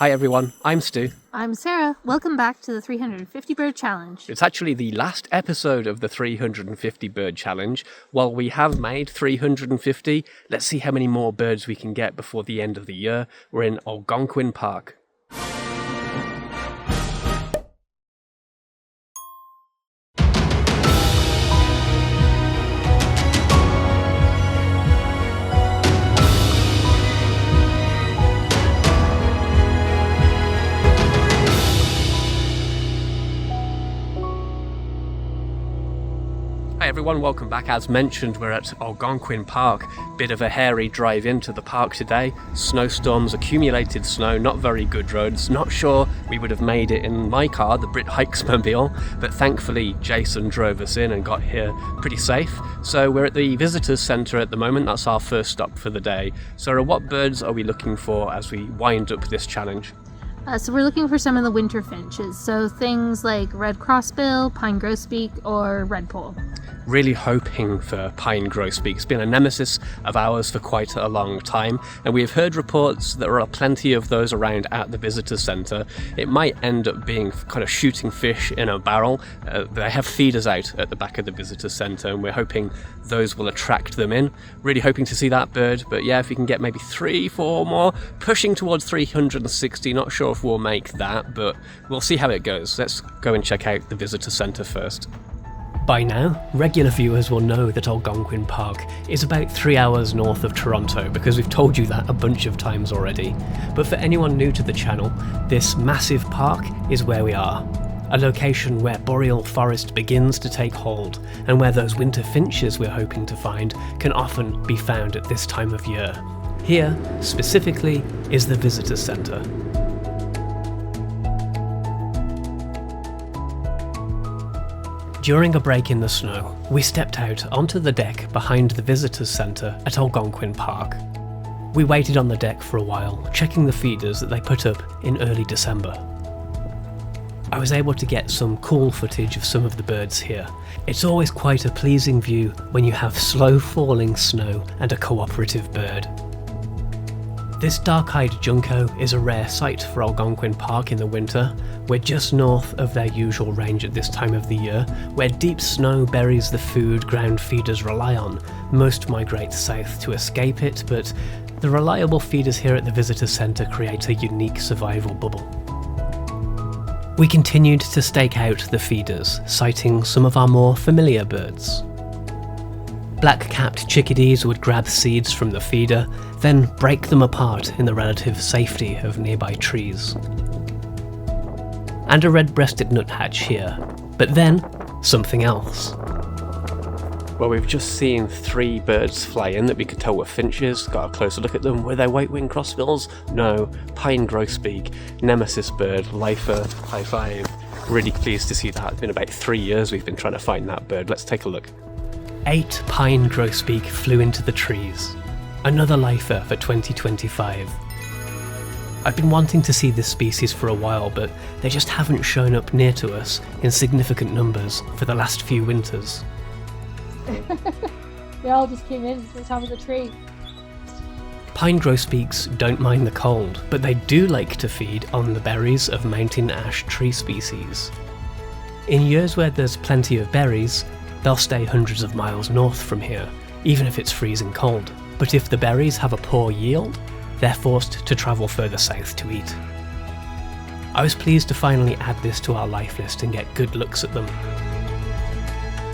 Hi everyone, I'm Stu. I'm Sarah. Welcome back to the 350 Bird Challenge. It's actually the last episode of the 350 Bird Challenge. While we have made 350, let's see how many more birds we can get before the end of the year. We're in Algonquin Park. Hi everyone, welcome back. As mentioned, we're at Algonquin Park. Bit of a hairy drive into the park today. Snowstorms, accumulated snow, not very good roads. Not sure we would have made it in my car, the BritHikesOntario, but thankfully Jason drove us in and got here pretty safe. So we're at the visitors centre at the moment. That's our first stop for the day. Sarah, what birds are we looking for as we wind up this challenge? So we're looking for some of the winter finches. So things like red crossbill, pine grosbeak, or redpoll. Really hoping for pine grosbeak. It's been a nemesis of ours for quite a long time, and we have heard reports that there are plenty of those around at the visitor centre. It might end up being kind of shooting fish in a barrel. They have feeders out at the back of the visitor centre, and we're hoping those will attract them in. Really hoping to see that bird, but yeah, if we can get maybe 3-4 more, pushing towards 360, not sure if we'll make that, but we'll see how it goes. Let's go and check out the visitor centre first. By now, regular viewers will know that Algonquin Park is about 3 hours north of Toronto, because we've told you that a bunch of times already. But for anyone new to the channel, this massive park is where we are. A location where boreal forest begins to take hold, and where those winter finches we're hoping to find can often be found at this time of year. Here, specifically, is the visitor centre. During a break in the snow, we stepped out onto the deck behind the visitors centre at Algonquin Park. We waited on the deck for a while, checking the feeders that they put up in early December. I was able to get some cool footage of some of the birds here. It's always quite a pleasing view when you have slow falling snow and a cooperative bird. This dark-eyed junco is a rare sight for Algonquin Park in the winter. We're just north of their usual range at this time of the year, where deep snow buries the food ground feeders rely on. Most migrate south to escape it, but the reliable feeders here at the visitor centre create a unique survival bubble. We continued to stake out the feeders, sighting some of our more familiar birds. Black-capped chickadees would grab seeds from the feeder, then break them apart in the relative safety of nearby trees. And a red-breasted nuthatch here, but then something else. Well, we've just seen 3 birds fly in that we could tell were finches. Got a closer look at them. Were they white-winged crossbills? No. Pine grosbeak, nemesis bird, lifer, high five. Really pleased to see that. It's been about 3 years we've been trying to find that bird. Let's take a look. 8 pine grosbeak flew into the trees. Another lifer for 2025. I've been wanting to see this species for a while, but they just haven't shown up near to us in significant numbers for the last few winters. They all just came in to the top of the tree. Pine grosbeaks don't mind the cold, but they do like to feed on the berries of mountain ash tree species. In years where there's plenty of berries, they'll stay hundreds of miles north from here, even if it's freezing cold. But if the berries have a poor yield, they're forced to travel further south to eat. I was pleased to finally add this to our life list and get good looks at them.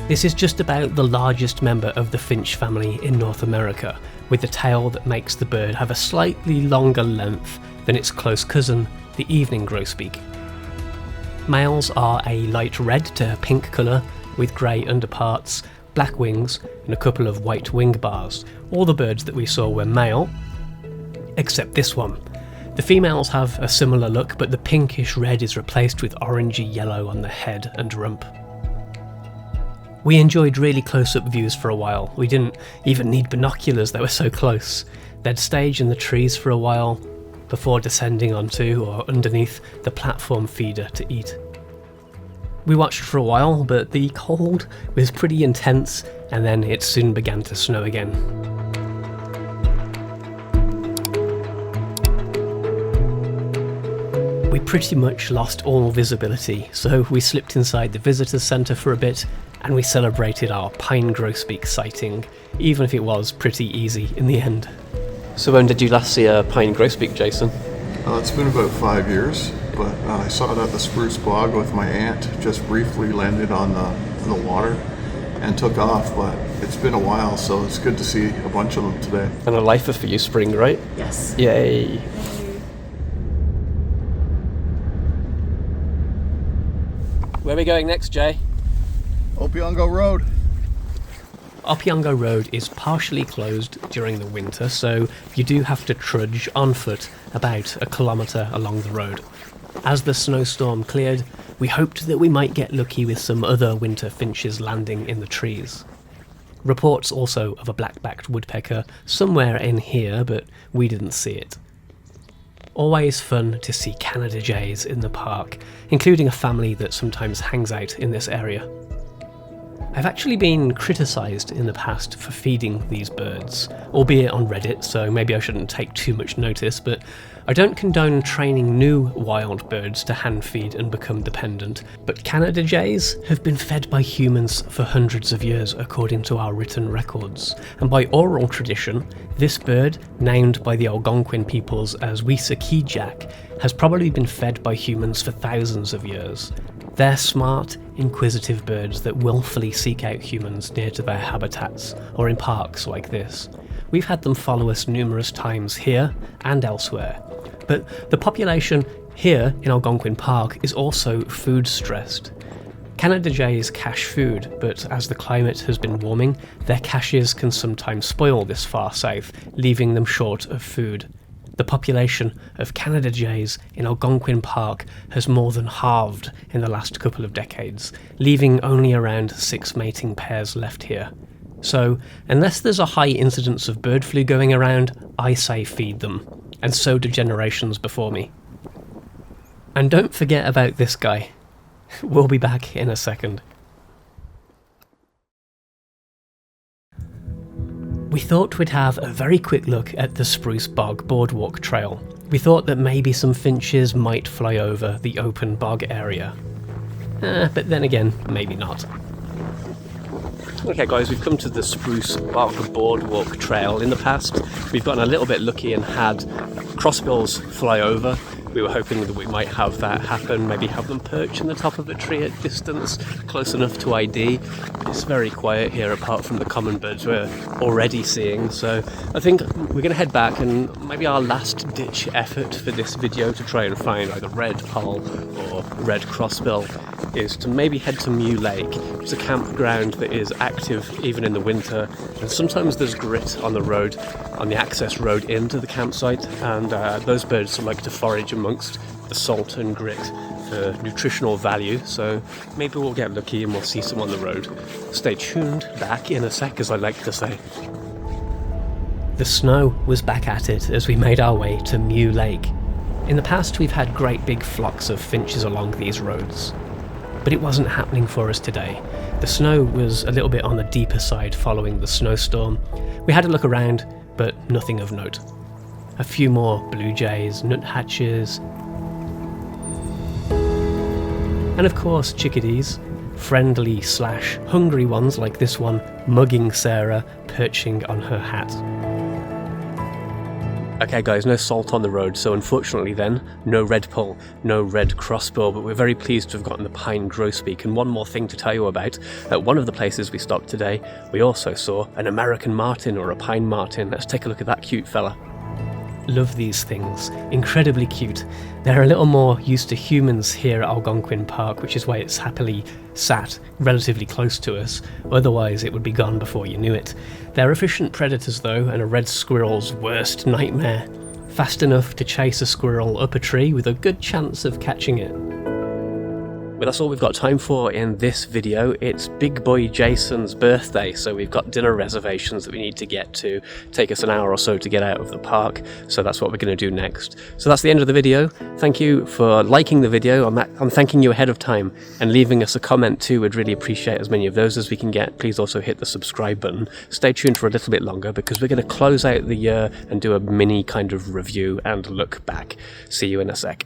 This is just about the largest member of the finch family in North America, with a tail that makes the bird have a slightly longer length than its close cousin, the evening grosbeak. Males are a light red to pink colour, with grey underparts, black wings, and a couple of white wing bars. All the birds that we saw were male, except this one. The females have a similar look, but the pinkish red is replaced with orangey yellow on the head and rump. We enjoyed really close-up views for a while. We didn't even need binoculars, they were so close. They'd stage in the trees for a while before descending onto or underneath the platform feeder to eat. We watched for a while, but the cold was pretty intense, and then it soon began to snow again. We pretty much lost all visibility, so we slipped inside the visitors centre for a bit, and we celebrated our pine grosbeak sighting, even if it was pretty easy in the end. So when did you last see a pine grosbeak, Jason? It's been about 5 years, but I saw it at the spruce bog with my aunt, just briefly landed on the water and took off, but it's been a while, so it's good to see a bunch of them today. And a lifer for you, spring, right? Yes. Yay. Where are we going next, Jay? Opeongo Road. Opeongo Road is partially closed during the winter, so you do have to trudge on foot about a kilometre along the road. As the snowstorm cleared, we hoped that we might get lucky with some other winter finches landing in the trees. Reports also of a black-backed woodpecker somewhere in here, but we didn't see it. Always fun to see Canada jays in the park, including a family that sometimes hangs out in this area. I've actually been criticised in the past for feeding these birds, albeit on Reddit, so maybe I shouldn't take too much notice, but I don't condone training new wild birds to hand feed and become dependent, but Canada jays have been fed by humans for hundreds of years according to our written records, and by oral tradition, this bird, named by the Algonquin peoples as Wisakijak, has probably been fed by humans for thousands of years. They're smart, inquisitive birds that willfully seek out humans near to their habitats, or in parks like this. We've had them follow us numerous times here and elsewhere. But the population here in Algonquin Park is also food stressed. Canada jays cache food, but as the climate has been warming, their caches can sometimes spoil this far south, leaving them short of food. The population of Canada jays in Algonquin Park has more than halved in the last couple of decades, leaving only around 6 mating pairs left here. So, unless there's a high incidence of bird flu going around, I say feed them, and so do generations before me. And don't forget about this guy. We'll be back in a second. We thought we'd have a very quick look at the Spruce Bog Boardwalk Trail. We thought that maybe some finches might fly over the open bog area. But then again, maybe not. Okay guys, we've come to the Spruce Bog Boardwalk Trail. In the past, we've gotten a little bit lucky and had crossbills fly over. We were hoping that we might have that happen, maybe have them perch in the top of a tree at distance, close enough to ID. It's very quiet here apart from the common birds we're already seeing, so I think we're going to head back, and maybe our last ditch effort for this video to try and find either red poll or red crossbill is to maybe head to Mew Lake. It's a campground that is active even in the winter, and sometimes there's grit on the road, on the access road into the campsite, and those birds like to forage amongst the salt and grit for nutritional value, so maybe we'll get lucky and we'll see some on the road. Stay tuned, back in a sec, as I like to say. The snow was back at it as we made our way to Mew Lake. In the past we've had great big flocks of finches along these roads, but it wasn't happening for us today. The snow was a little bit on the deeper side following the snowstorm. We had a look around, but nothing of note. A few more blue jays, nuthatches, and of course chickadees, friendly/hungry ones like this one, mugging Sarah, perching on her hat. Okay guys, no salt on the road, so unfortunately then, no red poll, no red crossbill, but we're very pleased to have gotten the pine grosbeak. And one more thing to tell you about, at one of the places we stopped today, we also saw an American martin or a pine martin. Let's take a look at that cute fella. Love these things, incredibly cute. They're a little more used to humans here at Algonquin Park, which is why it's happily sat relatively close to us, otherwise it would be gone before you knew it. They're efficient predators though, and a red squirrel's worst nightmare. Fast enough to chase a squirrel up a tree with a good chance of catching it. Well, that's all we've got time for in this video. It's Big Boy Jason's birthday, so we've got dinner reservations that we need to get to. Take us an hour or so to get out of the park, so that's what we're going to do next. So that's the end of the video. Thank you for liking the video. I'm thanking you ahead of time, and leaving us a comment too. We'd really appreciate as many of those as we can get. Please also hit the subscribe button. Stay tuned for a little bit longer, because we're going to close out the year and do a mini kind of review and look back. See you in a sec.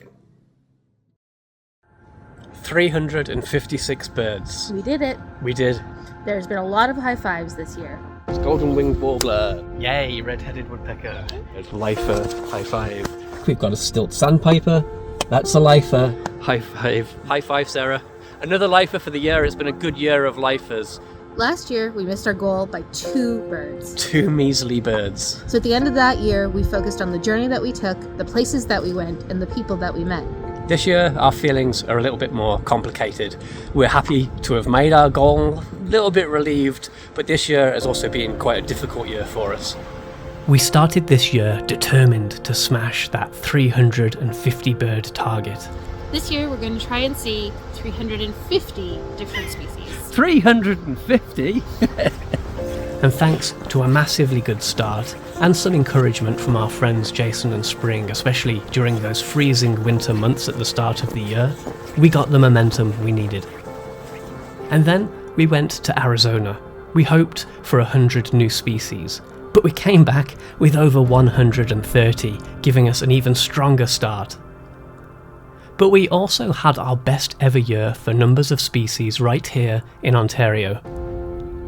356 birds. We did it. We did. There's been a lot of high fives this year. It's golden winged warbler. Yay, red-headed woodpecker. There's lifer. High five. We've got a stilt sandpiper. That's a lifer. High five. High five, Sarah. Another lifer for the year. It's been a good year of lifers. Last year, we missed our goal by 2 birds. 2 measly birds. So at the end of that year, we focused on the journey that we took, the places that we went, and the people that we met. This year, our feelings are a little bit more complicated. We're happy to have made our goal, a little bit relieved, but this year has also been quite a difficult year for us. We started this year determined to smash that 350 bird target. This year, we're going to try and see 350 different species. 350? And thanks to a massively good start and some encouragement from our friends Jason and Spring, especially during those freezing winter months at the start of the year, we got the momentum we needed. And then we went to Arizona. We hoped for 100 new species, but we came back with over 130, giving us an even stronger start. But we also had our best ever year for numbers of species right here in Ontario.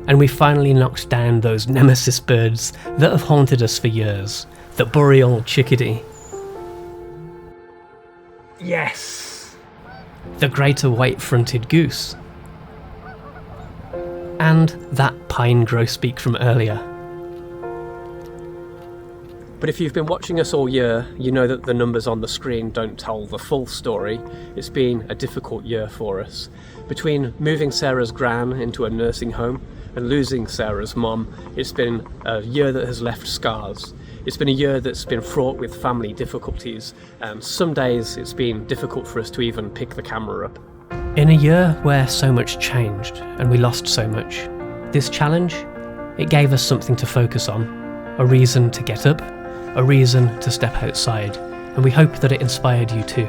And we finally knocked down those nemesis birds that have haunted us for years, the boreal chickadee. Yes! The greater white-fronted goose. And that pine grosbeak from earlier. But if you've been watching us all year, you know that the numbers on the screen don't tell the full story. It's been a difficult year for us. Between moving Sarah's gran into a nursing home and losing Sarah's mum, it's been a year that has left scars. It's been a year that's been fraught with family difficulties, and some days it's been difficult for us to even pick the camera up. In a year where so much changed and we lost so much, this challenge, it gave us something to focus on, a reason to get up, a reason to step outside, and we hope that it inspired you too.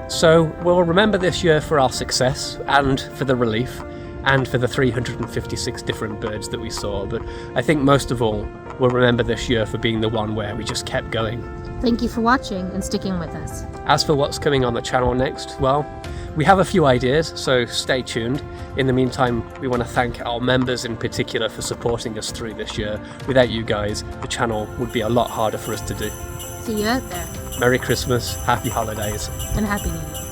So we'll remember this year for our success and for the relief and for the 356 different birds that we saw, but I think most of all we'll remember this year for being the one where we just kept going. Thank you for watching and sticking with us. As for what's coming on the channel next, well, we have a few ideas, so stay tuned. In the meantime, we want to thank our members in particular for supporting us through this year. Without you guys, the channel would be a lot harder for us to do. See you out there. Merry Christmas, Happy Holidays. And Happy New Year.